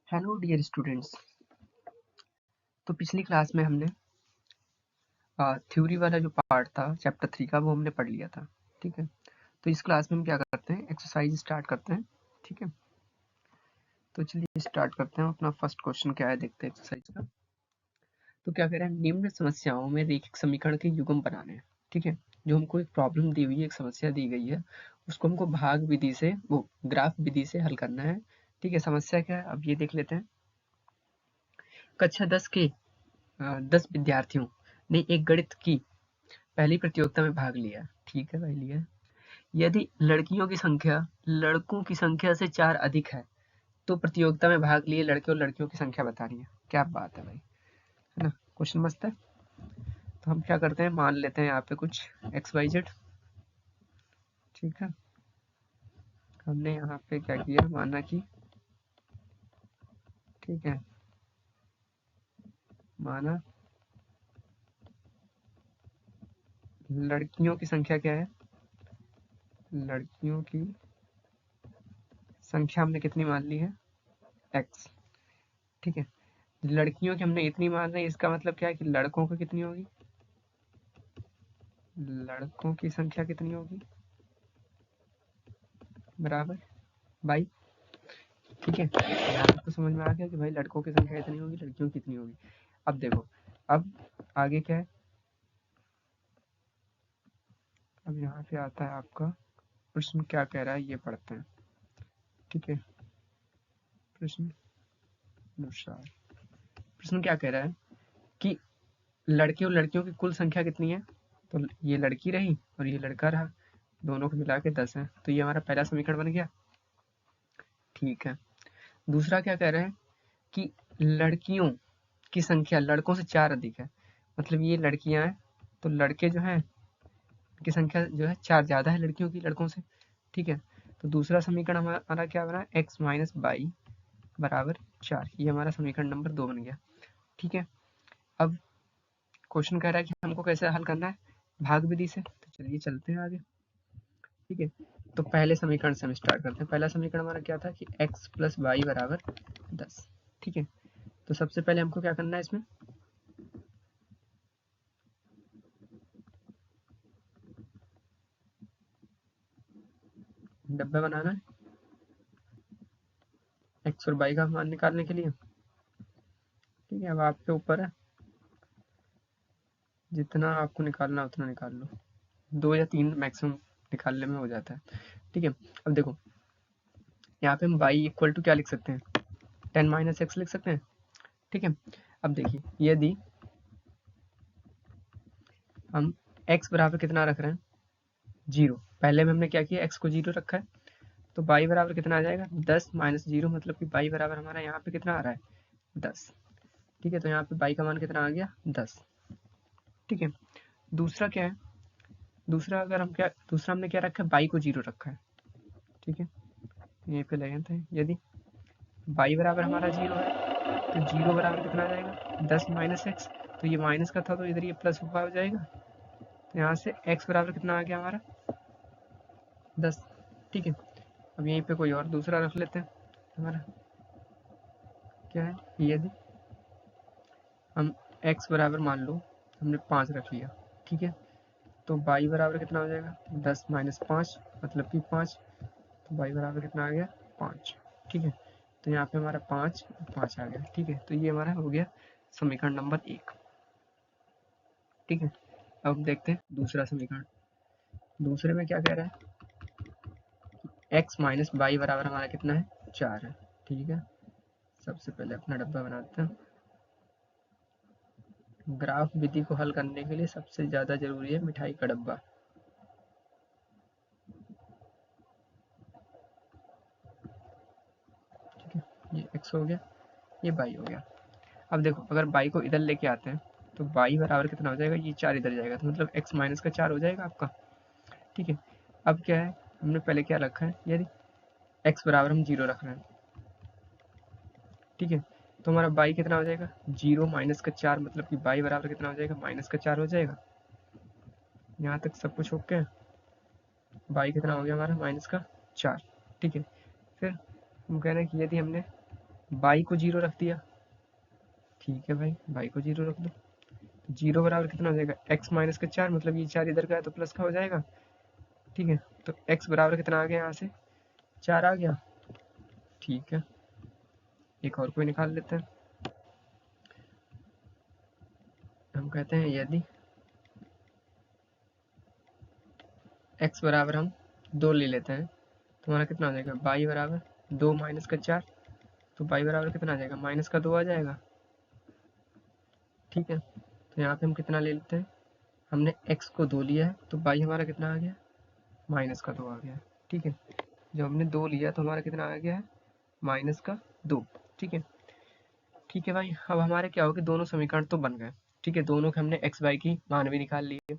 Hello dear students. तो पिछली class में हमने थ्योरी वाला जो पार्ट था चैप्टर 3 का वो हमने पढ़ लिया था। ठीक है, तो इस क्लास में हम क्या करते हैं, एक्सरसाइज स्टार्ट करते हैं। ठीक है, तो चलिए स्टार्ट करते हैं। अपना फर्स्ट क्वेश्चन क्या है देखते हैं एक्सरसाइज का। तो क्या कह रहा है, निम्न समस्याओं में रैखिक समीकरण के युग्म बनाने हैं। ठीक है, जो हमको एक प्रॉब्लम दी हुई है, एक समस्या दी गई है, उसको हमको भाग विधि से, वो ग्राफ विधि से हल करना है। ठीक है, समस्या क्या है अब ये देख लेते हैं। कक्षा 10 के 10 विद्यार्थियों ने एक गणित की पहली प्रतियोगिता में भाग लिया। ठीक है भाई, लिया। यदि लड़कियों की संख्या लड़कों की संख्या से 4 अधिक है तो प्रतियोगिता में भाग लिए लड़के और लड़कियों की संख्या बतानी है। क्या बात है भाई, है ना। क्वेश्चन मस्त है। तो हम क्या करते हैं, मान लेते हैं यहाँ पे कुछ XYZ। ठीक है, हमने यहाँ पे क्या किया, माना कि, ठीक है, माना लड़कियों की संख्या क्या है, लड़कियों की संख्या हमने कितनी मान ली है, X। ठीक है, लड़कियों की हमने इतनी मान रही है, इसका मतलब क्या है कि लड़कों की कितनी होगी, लड़कों की संख्या कितनी होगी, बराबर बाई। ठीक है, यहाँ तक तो समझ में आ गया कि भाई लड़कों की संख्या इतनी होगी, लड़कियों की कितनी होगी। अब देखो, अब आगे क्या है, अब यहाँ पे आता है आपका प्रश्न क्या कह रहा है, ये पढ़ते हैं। ठीक है, प्रश्न अनुसार प्रश्न क्या कह रहा है कि लड़के और लड़कियों की कुल संख्या कितनी है। तो ये लड़की रही और ये लड़का रहा, दोनों को मिला के 10 है। तो ये हमारा पहला समीकरण बन गया। ठीक है, दूसरा क्या कह रहे हैं कि लड़कियों की संख्या लड़कों से 4 अधिक है। मतलब ये लड़कियां हैं तो लड़के जो हैं की संख्या जो है 4 ज्यादा है लड़कियों की लड़कों से। ठीक है, तो दूसरा समीकरण हमारा क्या बना, x माइनस बाई बराबर 4। ये हमारा समीकरण नंबर 2 बन गया। ठीक है, अब क्वेश्चन कह रहा है कि हमको कैसे हल करना है, भाग विधि से। तो चलिए चलते हैं आगे। ठीक है, तो पहले समीकरण से हम स्टार्ट करते हैं। पहला समीकरण हमारा क्या था कि x प्लस वाई बराबर 10। ठीक है, तो सबसे पहले हमको क्या करना है, इसमें डब्बा बनाना है x और y का मान निकालने के लिए। ठीक है, अब आपके ऊपर है, जितना आपको निकालना उतना निकाल लो, 2 या 3 मैक्सिमम निकालने में हो जाता है। ठीक है, अब देखो यहाँ पे हम y इक्वल टू क्या लिख सकते हैं, 10 माइनस एक्स लिख सकते हैं। ठीक है, अब देखिए यदि हम x बराबर कितना रख रहे हैं, 0। पहले में हमने क्या किया, x को 0 रखा है, तो y बराबर कितना आ जाएगा, 10 माइनस 0, मतलब कि y बराबर हमारा यहाँ पे कितना आ रहा है, 10। ठीक है, तो यहाँ पे y का मान कितना आ गया, 10। ठीक है, दूसरा क्या है, दूसरा अगर हम क्या, दूसरा हमने क्या रखा है, y को 0 रखा है। ठीक है, यहीं पे लगे थे, यदि y बराबर हमारा 0 है तो 0 बराबर कितना आ जाएगा, 10 माइनस एक्स। तो ये माइनस का था तो इधर ये प्लस हो जाएगा, तो यहाँ से x बराबर कितना आ गया हमारा, 10। ठीक है, अब यहीं पे कोई और दूसरा रख लेते हैं। हमारा क्या है, यदि हम x बराबर मान लो हमने 5 रख लिया। ठीक है, तो y बराबर कितना हो जाएगा, 10 माइनस 5 मतलब कि 5। तो y बराबर कितना आ गया, 5। ठीक है, तो यहाँ पे हमारा 5 5 आ गया। ठीक है, तो ये हमारा हो गया समीकरण नंबर 1। ठीक है, अब देखते हैं दूसरा समीकरण। दूसरे में क्या कह रहा है, x माइनस वाई बराबर हमारा कितना है, 4 है। ठीक है, सबसे पहले अपना डब्बा बनाते हैं। ग्राफ विधि को हल करने के लिए सबसे ज्यादा जरूरी है मिठाई का डब्बा। ठीक है, ये x हो गया, ये y हो गया। अब देखो अगर y को इधर लेके आते हैं तो y बराबर कितना हो जाएगा, ये 4 इधर जाएगा, तो मतलब x माइनस का 4 हो जाएगा आपका। ठीक है, अब क्या है, हमने पहले क्या रखा है, यदि x बराबर हम 0 रख रहे हैं। ठीक है, तो हमारा y कितना हो जाएगा, 0 माइनस का 4, मतलब कि y बराबर कितना हो जाएगा, माइनस का 4 हो जाएगा। यहाँ तक सब कुछ ओके है, y कितना हो गया हमारा, माइनस का 4। ठीक है, फिर हम कह रहे हैं कि यदि हमने बाई को 0 रख दिया, ठीक है भाई, बाई को 0 रख दो। तो 0 बराबर कितना हो जाएगा, x माइनस का 4, मतलब ये 4 इधर का है तो प्लस का हो जाएगा, ठीक है। तो x बराबर कितना आ गया, यहाँ से 4 आ गया, ठीक है। एक और कोई निकाल लेते हैं। हम कहते हैं यदि x बराबर हम 2 ले लेते हैं तो हमारा कितना हो जाएगा, बाई बराबर 2 माइनस का 4, तो बाई बराबर कितना आ जाएगा, माइनस का 2 आ जाएगा, ठीक है। तो यहाँ पे हम कितना ले लेते हैं, हमने x को 2 लिया है तो बाई हमारा कितना आ गया, माइनस का 2 आ गया, ठीक है। जब हमने 2 लिया तो हमारा कितना आ गया है, माइनस का 2, ठीक है। ठीक है भाई, अब हमारे क्या हो गया, दोनों समीकरण तो बन गए, ठीक है। दोनों के हमने एक्स वाई की मान भी निकाल लिए।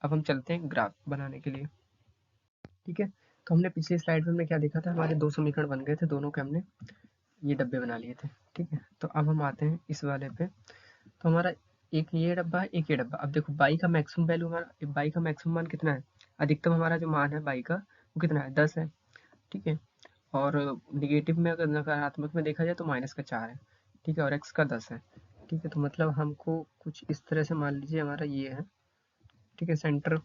अब हम चलते हैं ग्राफ बनाने के लिए, ठीक है। तो हमने पिछली स्लाइड में हमने क्या देखा था, हमारे दो समीकरण बन गए थे, दोनों के हमने ये डब्बे बना लिए थे, ठीक है। तो अब हम आते हैं इस वाले पे। तो हमारा एक ये डब्बा है, एक ये डब्बा। अब देखो बाई का मैक्सिमम वैल्यू, हमारा बाई का मैक्सिमम मान कितना है, अधिकतम हमारा जो मान है बाई का वो कितना है, 10 है, ठीक है। और निगेटिव में अगर नकारात्मक में देखा जाए तो माइनस का 4 है, ठीक है। और एक्स का 10 है, ठीक है। तो मतलब हमको कुछ इस तरह से मान लीजिए हमारा ये है, ठीक है, सेंटर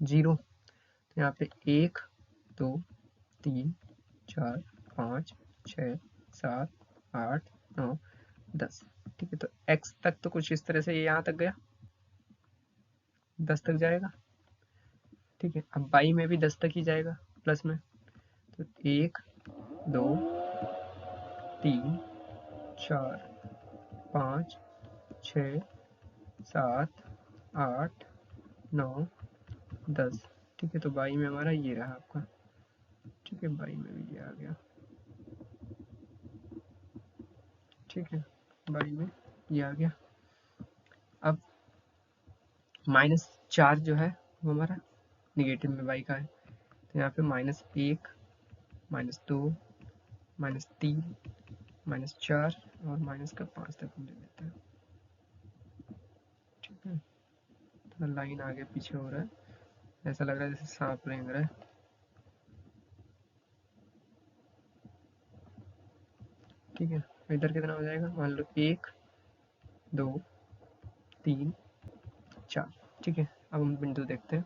0। तो यहाँ पे 1 2 3 4 5 6 7 8 9 10, ठीक है। तो x तक तो कुछ इस तरह से ये यहाँ तक गया, 10 तक जाएगा, ठीक है। अब बाई में भी 10 तक ही जाएगा प्लस में। तो 1 2 3 4 5 6 7 8 9 10, ठीक है। तो बाई में हमारा ये रहा आपका, ठीक है। बाई में भी ये आ गया, ठीक है। बाई में ये आ गया। अब -4 जो है वो हमारा निगेटिव में बाई का है, तो यहाँ पे -1 -2 -3 -4 और माइनस का 5 तक हम ले लेते हैं, ठीक है। तो लाइन आगे पीछे हो रहा है, ऐसा लग रहा है जैसे सांप रेंग रहा है, ठीक है। इधर कितना हो जाएगा, मान लो 1 2 3 4, ठीक है। अब हम बिंदु देखते हैं।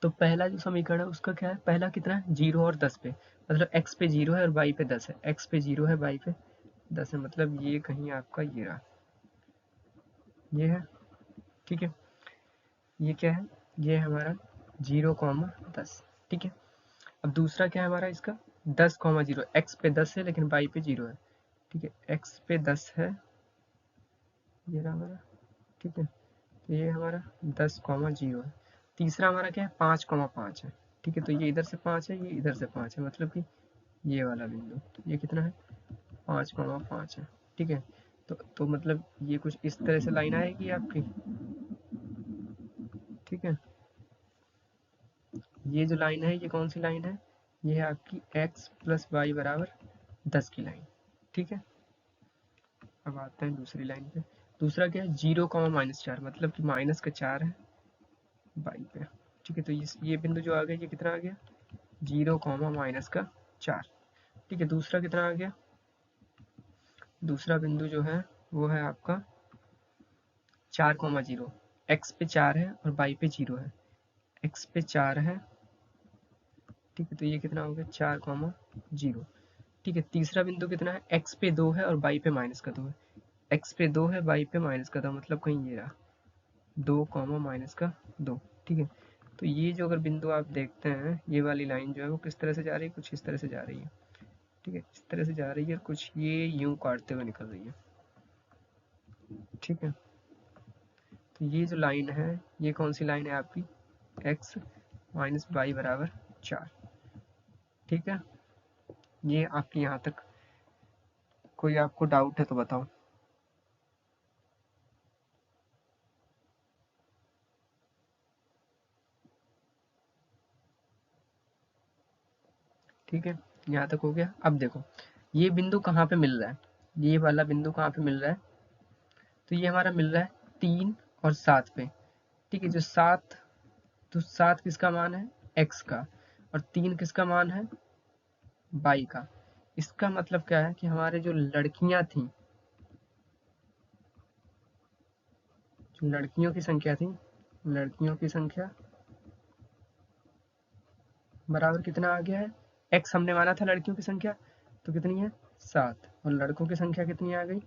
तो पहला जो समीकरण है उसका क्या है, पहला कितना है, 0 और 10 पे, मतलब x पे 0 है और y पे 10 है, x पे 0 है y पे 10 है, मतलब ये कहीं आपका ये रहा, ये है, ठीक है। ये क्या है, ये है हमारा 0,10, ठीक है। अब दूसरा क्या है हमारा इसका, 10,0, x पे 10 है लेकिन y पे 0 है, ठीक है। x पे 10 है, ये रहा हमारा, ठीक है। तो ये हमारा 10,0 है। तीसरा हमारा क्या है, 5,5 है, ठीक है। तो ये इधर से 5 है, ये इधर से 5 है, मतलब कि ये वाला बिंदु, तो ये कितना है, 5,5 है, ठीक है। तो मतलब ये कुछ इस तरह से लाइन आएगी आपकी, ठीक है। ये जो लाइन है ये कौन सी लाइन है, ये है आपकी x प्लस वाई बराबर 10 की लाइन, ठीक है। अब आते हैं दूसरी लाइन पे। दूसरा क्या है, 0,-4, मतलब कि माइनस का 4 है बाई पे, ठीक है। तो ये बिंदु जो आ गया ये कितना आ गया, 0, -का 4, ठीक है। दूसरा कितना आ गया, दूसरा बिंदु जो है वो है आपका 4,0, x पे 4 है और y पे 0 है, x पे 4 है, ठीक है। तो ये कितना हो गया, 4,0, ठीक है। तीसरा बिंदु कितना है, x पे 2 है और y पे -2 है, x पे 2 है y पे -2, मतलब कहीं ये रहा 2, ठीक है। तो ये जो अगर बिंदु आप देखते हैं, ये वाली लाइन जो है वो किस तरह से जा रही है, कुछ इस तरह से जा रही है, ठीक है। इस तरह से जा रही है, कुछ ये यूं काटते हुए निकल रही है, ठीक है। तो ये जो लाइन है ये कौन सी लाइन है आपकी, x माइनस वाई बराबर 4, ठीक है। ये आपकी यहाँ तक कोई आपको डाउट है तो बताओ। ठीक है, यहाँ तक हो गया। अब देखो ये बिंदु कहाँ पे मिल रहा है, ये वाला बिंदु कहाँ पे मिल रहा है, तो ये हमारा मिल रहा है 3 और 7 पे, ठीक है। जो 7, तो 7 किसका मान है, x का, और 3 किसका मान है, y का, इसका मतलब क्या है कि हमारे जो लड़कियां थी, जो लड़कियों की संख्या थी, लड़कियों की संख्या बराबर कितना आ गया है, x हमने माना था लड़कियों की संख्या, तो कितनी है 7, और लड़कों की संख्या कितनी आ गई,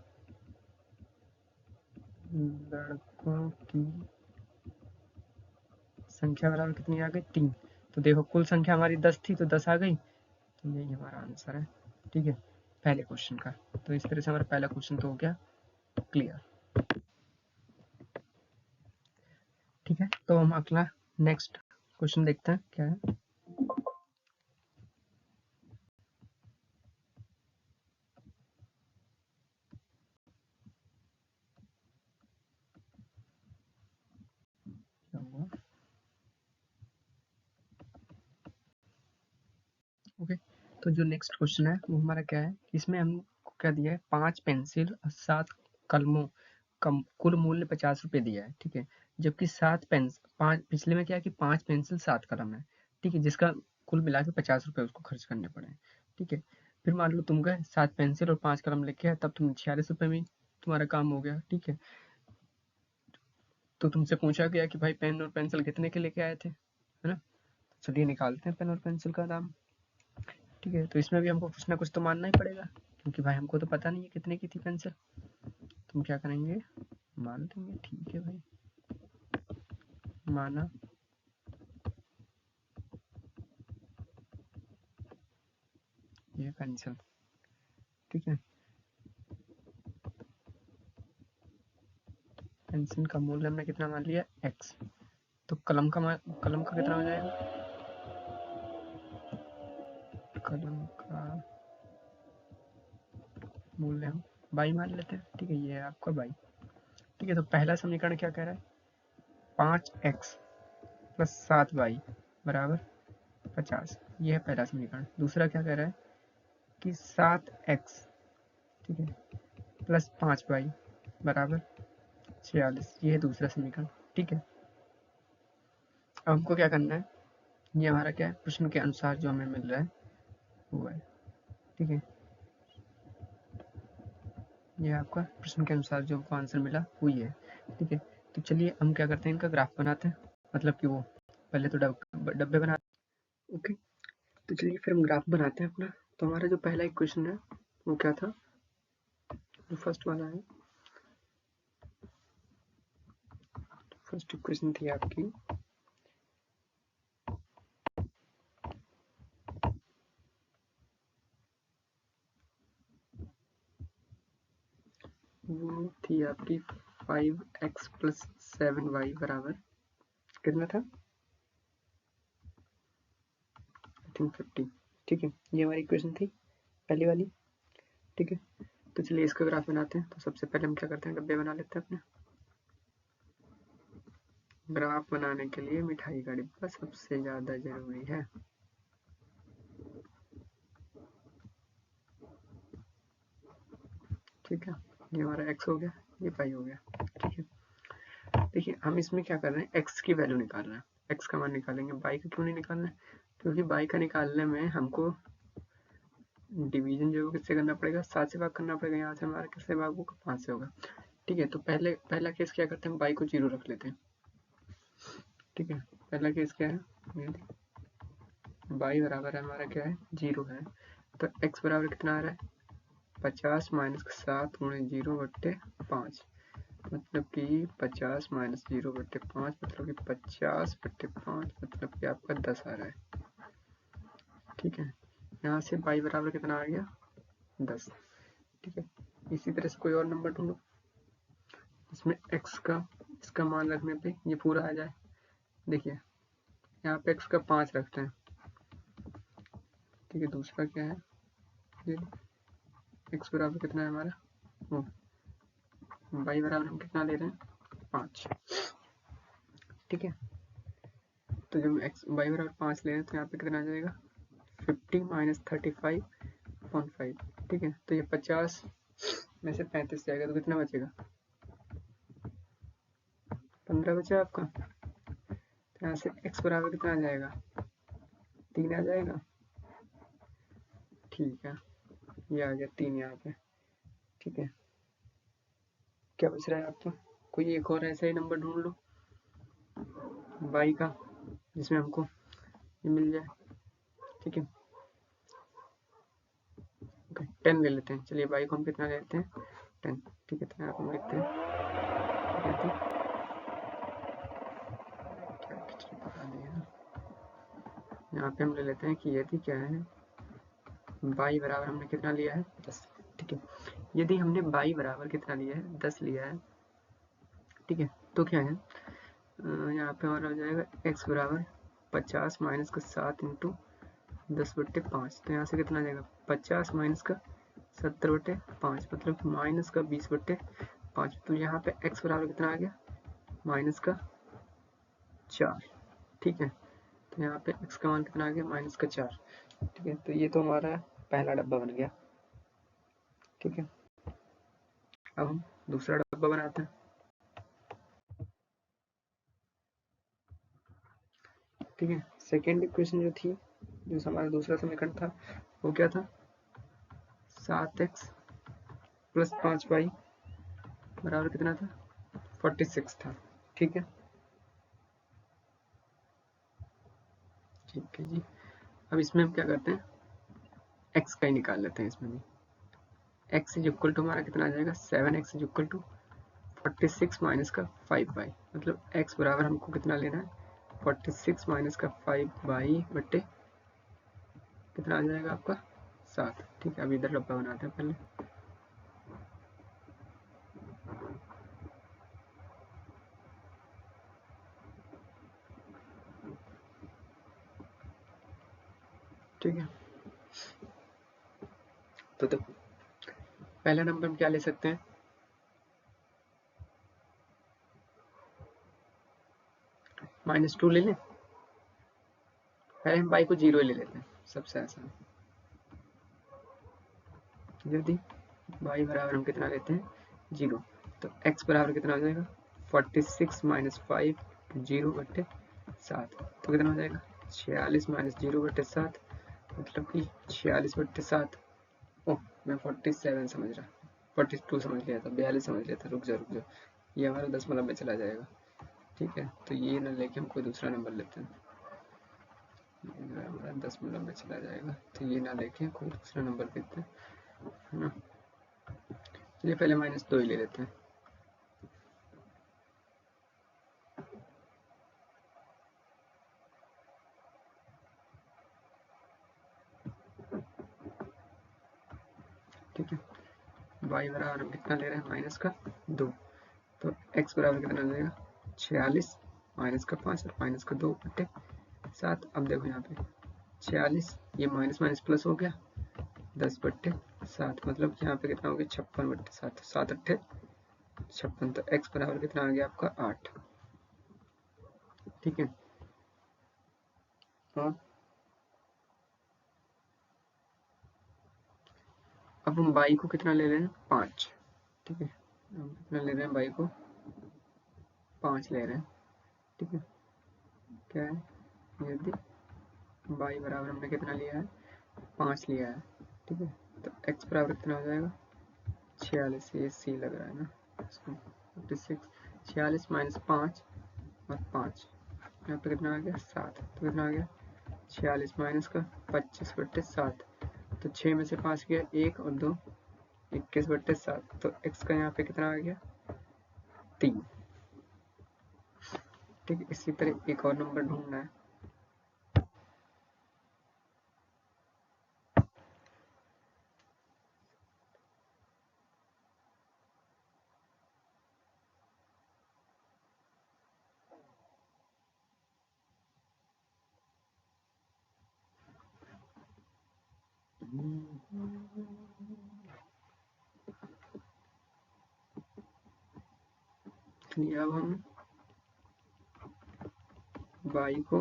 लड़कों की संख्या बराबर कितनी आ गई 3। तो देखो कुल संख्या हमारी 10 थी, तो 10 आ गई, तो यही हमारा आंसर है। ठीक है, पहले क्वेश्चन का। तो इस तरह से हमारा पहला क्वेश्चन तो हो गया क्लियर। ठीक है, तो हम अगला नेक्स्ट क्वेश्चन देखते हैं क्या है। ओके, तो जो नेक्स्ट क्वेश्चन है वो हमारा क्या है, इसमें हमको क्या दिया है, 5 पेंसिल और 7 कलमों का कुल मूल्य 50 रुपये दिया है। ठीक है, जबकि 7 पेंसिल 5, पिछले में क्या है कि 5 पेंसिल 7 कलम है। ठीक है, जिसका कुल मिला के 50 रुपये उसको खर्च करने पड़े। ठीक है, फिर मान लो तुम गए 7 पेंसिल और 5 कलम लेके आए, तब तुम 46 रुपये में तुम्हारा काम हो गया। ठीक है, तो तुमसे पूछा गया कि भाई पेन और पेंसिल कितने के लेके आए थे, है ना। चलिए निकालते हैं पेन और पेंसिल का दाम। ठीक है, तो इसमें भी हमको कुछ ना कुछ तो मानना ही पड़ेगा, क्योंकि भाई हमको तो पता नहीं है कितने की थी पेंसिल। तुम क्या करेंगे, मान देंगे। ठीक है भाई, माना। ये पेंसिल, ठीक है, पेंसिल का मूल्य हमने कितना मान लिया x। तो कलम का कितना हो जाएगा, कलम का मूल्य हम बाई मान लेते हैं। ठीक है, ये है आपका बाई। ठीक है, तो पहला समीकरण क्या कह रहा है, 5x प्लस 7y बराबर 50। ये है पहला समीकरण। दूसरा क्या कह रहा है कि 7x, ठीक है, प्लस 5y बराबर 46। ये है दूसरा समीकरण। ठीक है, अब हमको क्या करना है, ये हमारा क्या है, प्रश्न के अनुसार जो हमें मिल रहा है वो है। ठीक है, ये आपका प्रश्न के अनुसार जो हमको आंसर मिला वो ये है। ठीक है, तो चलिए हम क्या करते हैं, इनका ग्राफ बनाते हैं, मतलब कि वो पहले तो डब्बे बना। ओके, तो चलिए फिर हम ग्राफ बनाते हैं अपना। तो हमारा जो पहला इक्वेशन है वो क्या था, जो फर्स्ट वाला है, फर्स्ट इक्वेशन थी आपकी वो थी आपकी 5x प्लस 7y बराबर कितना था, 50। ठीक है, ये हमारी इक्वेशन थी पहली वाली। ठीक है, तो चलिए इसका ग्राफ बनाते हैं। तो सबसे पहले हम क्या करते हैं, डब्बे बना लेते हैं अपने। ग्राफ बनाने के लिए मिठाई का डिब्बा सबसे ज्यादा जरूरी है। ठीक है, ये हमारा x हो गया, ये पाई हो गया। ठीक है, देखिए हम इसमें क्या कर रहे हैं, x की वैल्यू निकाल रहे हैं, x का मान निकालेंगे। बाई का क्यों नहीं निकालना है, क्योंकि बाई का निकालने में हमको डिवीजन जो है किससे करना पड़ेगा, 7 से भाग करना पड़ेगा। यहाँ से हमारा किससे भाग होगा, 5 से होगा। ठीक है, तो पहला केस क्या करते हैं, बाई को 0 रख लेते हैं। ठीक है, पहला केस क्या है, बाई बराबर है हमारा क्या है, 0 है। तो x बराबर कितना आ रहा है, 50 माइनस 7 गुणे 0 बट्टे 5, मतलब कि 50 माइनस 0 बट्टे 5, मतलब कि 50 बट्टे 5, मतलब कि आपका 10 आ रहा है। ठीक है, यहाँ से बाई बराबर कितना आ गया, 10। ठीक है, इसी तरह से कोई और नंबर ढूंढो इसमें x का इसका मान रखने पे ये पूरा आ जाए। देखिए यहाँ पे x का 5 रखते हैं। ठीक है, दूसरा क्या है, ये x बराबर कितना है हमारा, वो y बराबर हम कितना ले रहे हैं, 5। ठीक है, तो जब x y बराबर 5 ले रहे हैं तो यहाँ पे कितना आ जाएगा, 50 माइनस 35.5। ठीक है, तो ये 50 में से 35 जाएगा तो कितना बचेगा, 15 बचा आपका। तो यहाँ से x बराबर कितना आ जाएगा, 3 आ जाएगा। ठीक है, ये आ गया 3 यहाँ पे। ठीक है, क्या बच रहा है आपका? कोई एक और ऐसा ही नंबर ढूंढ लो y का जिसमें हमको ये मिल जाए। ठीक है, ओके 10 ले लेते हैं। चलिए y को हम कितना ले लेते हैं? 10। ठीक है, तो यहाँ पर हम लिखते हैं क्या थी, क्या खिचड़ी पका दी है। यहाँ पे हम ले लेते हैं कि ये थी क्या है, y बराबर हमने कितना लिया है? 10। ठीक है, यदि हमने y बराबर कितना लिया है? 10 लिया है। ठीक है, तो क्या है, यहाँ पे हमारा हो जाएगा x बराबर 50 माइनस का 7 इंटू 10/5। तो यहाँ से कितना आ जाएगा? 50 माइनस का 70/5 मतलब माइनस का 20/5। तो यहाँ पे x बराबर कितना आ गया? माइनस का 4। ठीक है, तो यहाँ पे x का मान कितना आ गया? माइनस का 4। ठीक है, तो ये तो हमारा पहला डब्बा बन गया। ठीक है, अब हम दूसरा डब्बा बनाते हैं। ठीक है, सेकेंड इक्वेशन जो थी, जो हमारा दूसरा समीकरण था, वो क्या था? 7x प्लस 5y बराबर कितना था? 46 था। ठीक है, ठीक है जी। अब इसमें हम क्या करते हैं, x का ही निकाल लेते हैं इसमें भी। x इज इक्वल टू हमारा कितना आ जाएगा? 7x is equal to 46 minus का 5y। मतलब x बराबर हमको कितना लेना है? 46 माइनस का 5y बट्टे कितना आ जाएगा आपका? 7। ठीक है, अब इधर डब्बा बनाते हैं पहले। ठीक है, तो देखो पहला नंबर हम क्या ले सकते हैं? -2 ले लें। पहले हम y को 0 ले लेते हैं, सबसे आसान। यदि y बराबर हम कितना लेते हैं? 0, तो x बराबर कितना हो जाएगा? 46 माइनस 5 0/7। तो कितना हो जाएगा? 46 माइनस 0/7 मतलब कि 46/7। ओह, मैं 47 समझ रहा, 42 समझ लिया था, 42 समझ लिया था। रुक जा रुक जा, ये हमारा दशमलव में चला जाएगा। ठीक है, तो ये ना लेके हम कोई दूसरा नंबर लेते हैं। हमारा दशमलव में चला जाएगा, तो ये ना लेके कोई दूसरा नंबर लेते हैं, है ना। चलिए पहले -2 ही ले लेते हैं। ठीक है, y बराबर हम कितना ले रहे हैं? -2। तो x बराबर कितना हो जाएगा? 46 माइनस का 5 और माइनस का 2/7। अब देखो यहाँ पे 46, ये माइनस माइनस प्लस हो गया, 10/7 मतलब यहाँ पे कितना हो गया? 56/7। 7 अट्ठे 56। तो x बराबर कितना आ गया आपका? 8। ठीक है, हाँ अब हम y को कितना ले रहे हैं? 5। ठीक है, हम कितना ले रहे हैं? y को 5 ले रहे हैं। ठीक है, क्या है, यदि y बराबर हमने कितना लिया है? 5 लिया है। ठीक है, तो x बराबर कितना हो जाएगा? 46। ये सी लग रहा है ना इसको, 56। 46 माइनस 5 और 5, यहाँ पे कितना आ गया? 7। तो कितना आ गया? 46 माइनस का 25/7। तो 6 में से 5 गया 1 और 2, 21/7। तो x का यहाँ पे कितना आ गया? 3। ठीक है, इसी तरह एक और नंबर ढूंढना है। अब हम y को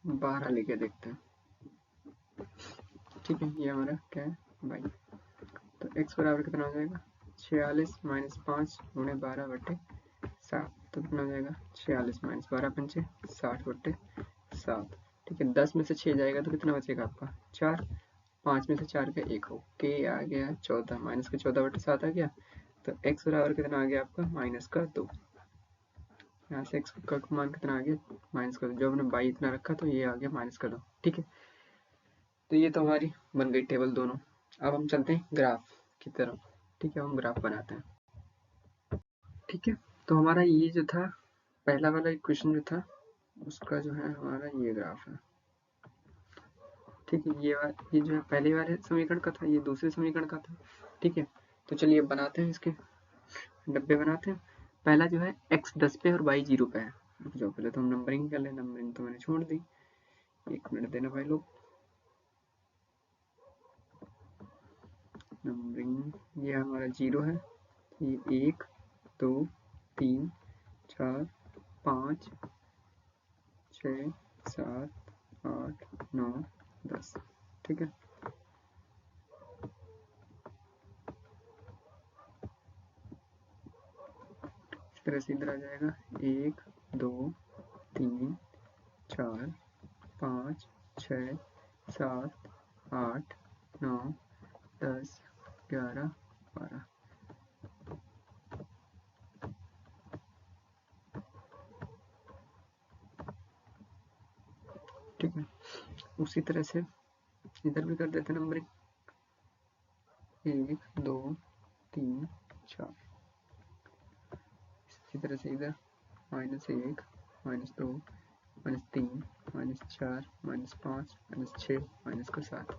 12 लेके देखते हैं। ठीक है, ये हमारा क्या है? y। तो x बराबर कितना हो जाएगा? 46 माइनस 5 गुणे 12/7। तो कितना हो जाएगा? 46 माइनस 12 पंचे 60/7। ठीक है, 10 में से 6 जाएगा तो कितना बचेगा आपका 4, 5 में से 4 का 1 ओके आ गया 14, माइनस का 14/7 आ गया। तो x बराबर कितना आ गया आपका माइनस का 2। यहाँ से x का मान कितना आ गया माइनस का 2, जो हमने बाई इतना रखा तो ये आ गया माइनस का 2। ठीक है, तो ये तो हमारी बन गई टेबल दोनों। अब हम चलते हैं ग्राफ की तरफ। ठीक है, हम ग्राफ बनाते हैं। ठीक है, तो हमारा ये जो था पहला वाला इक्वेशन जो था उसका जो है हमारा ये ग्राफ है। ठीक है, ये जो है पहले वाले समीकरण का था, ये दूसरे समीकरण का था। ठीक है, तो चलिए बनाते हैं, इसके डब्बे बनाते हैं। पहला जो है x 10 पे और y 0 पे है। जो पहले तो हम नंबरिंग कर ले, नंबरिंग तो मैंने छोड़ दी, 1 मिनट देना भाई लोग। नंबरिंग ये हमारा 0 है, ये 1 2 3 4 5 6 7 8 9 10। ठीक है, इस तरह से इधर आ जाएगा 1 2 3 4 5 6 7 8 9 10 11 12। ठीक है, उसी तरह से इधर भी कर देते नंबरिंग 1 2 3 4। इसी तरह से इधर -1 -2 -3 -4 -5 -6 -7।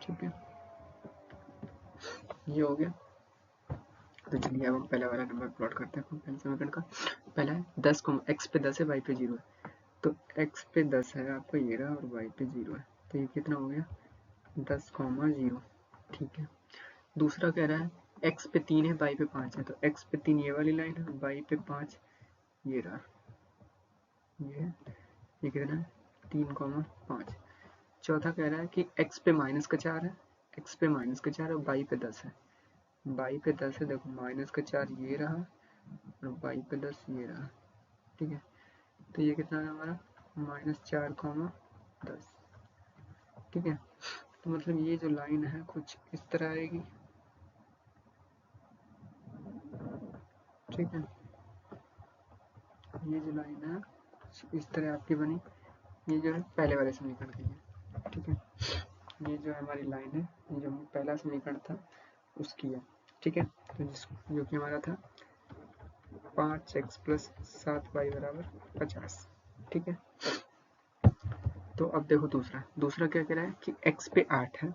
ठीक है, ये हो गया। तो चलिए अब हम पहला वाला नंबर प्लॉट करते हैं पहले समीकरण का। पहला है 10 को x पे 10 है y पे 0 है। तो x पे 10 है आपका ये रहा और y पे 0 है, तो ये कितना हो गया 10,0। ठीक है, दूसरा कह रहा है x पे 3 है y पे 5 है। तो x पे 3 ये वाली लाइन है, y पे 5 ये रहा, ये कितना है 3,5। चौथा कह रहा है कि x पे माइनस का 4 है, x पे माइनस का 4 और y पे 10 है। y पे 10 है, देखो माइनस का 4 ये रहा और y पे 10 ये रहा। ठीक है, तो ये कितना है हमारा -4,10। ठीक है, तो मतलब ये जो लाइन है कुछ इस तरह आएगी। ठीक है, ये जो लाइन है कुछ इस तरह आपकी बनी, ये जो है पहले वाले समीकरण की है। ठीक है, ये जो हमारी लाइन है ये जो पहला समीकरण था उसकी है। ठीक है, तो जो कि हमारा था 5x + 7y = 50। ठीक है, तो अब देखो दूसरा क्या कह रहा है कि x पे 8 है।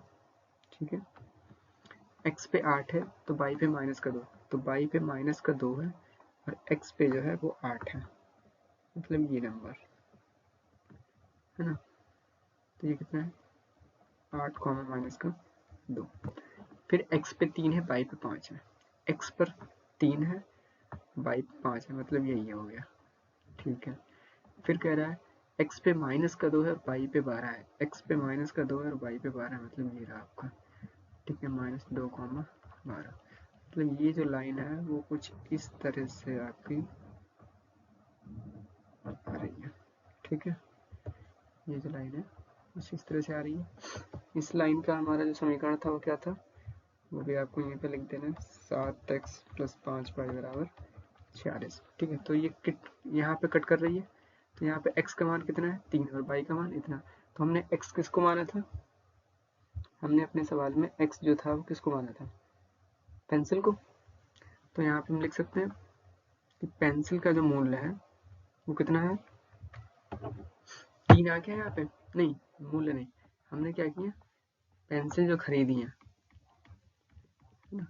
ठीक है, x पे 8 है तो y पे -2, तो y पे -2 है और x पे जो है वो 8 है, मतलब ये नंबर है ना। तो ये कितना है 8, -2। फिर x पे 3 है y पे 5 है, x पर 3 है y पे 5 है, मतलब यही हो गया। ठीक है, फिर कह रहा है x पे -2 है और y पे 12 है, x पे -2 है और y पे 12 है, मतलब ये रहा आपका। ठीक है, -2, 12। मतलब ये जो लाइन है वो कुछ इस तरह से आपकी आ रही है। ठीक है, ये जो लाइन है कुछ इस तरह से आ रही है। इस लाइन का हमारा जो समीकरण था वो क्या था, वो भी आपको यहीं पे लिख देना, 7x + 5y = 46। ठीक है, तो ये यहाँ पे कट कर रही है, तो यहाँ पे x का मान कितना है 3 और y का मान इतना। तो हमने x किसको माना था, हमने अपने सवाल में x जो था वो किसको माना था, पेंसिल को। तो यहाँ पे हम लिख सकते हैं कि पेंसिल का जो मूल्य है वो कितना है 3 आ गया यहाँ पे। नहीं, मूल्य नहीं, हमने क्या किया पेंसिल जो खरीदी है ना,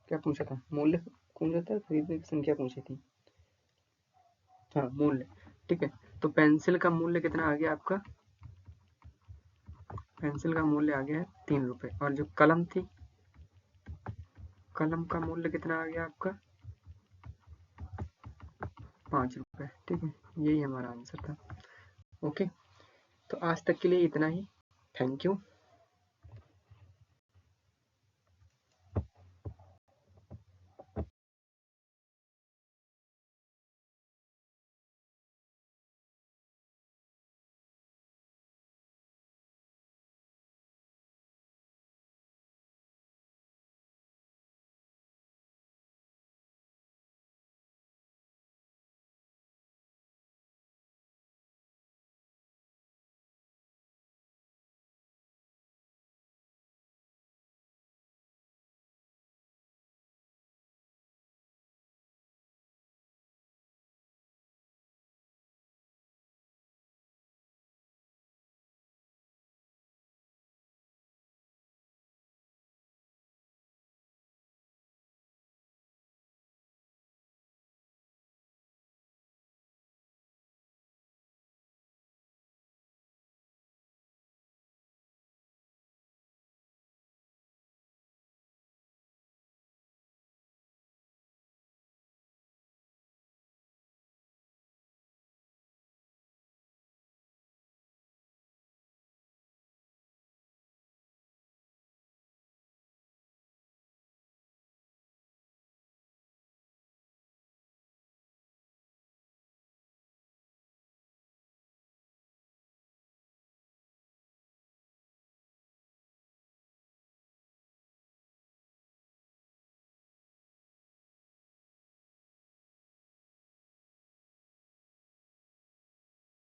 क्या पूछा था मूल्य पूछा था, खरीदने की संख्या पूछी थी, हाँ मूल्य। ठीक है, तो पेंसिल का मूल्य कितना आ गया आपका, पेंसिल का मूल्य आ गया है 3 रुपए। और जो कलम थी, कलम का मूल्य कितना आ गया आपका 5 रुपए। ठीक है, यही हमारा आंसर था। ओके, तो आज तक के लिए इतना ही। Thank you.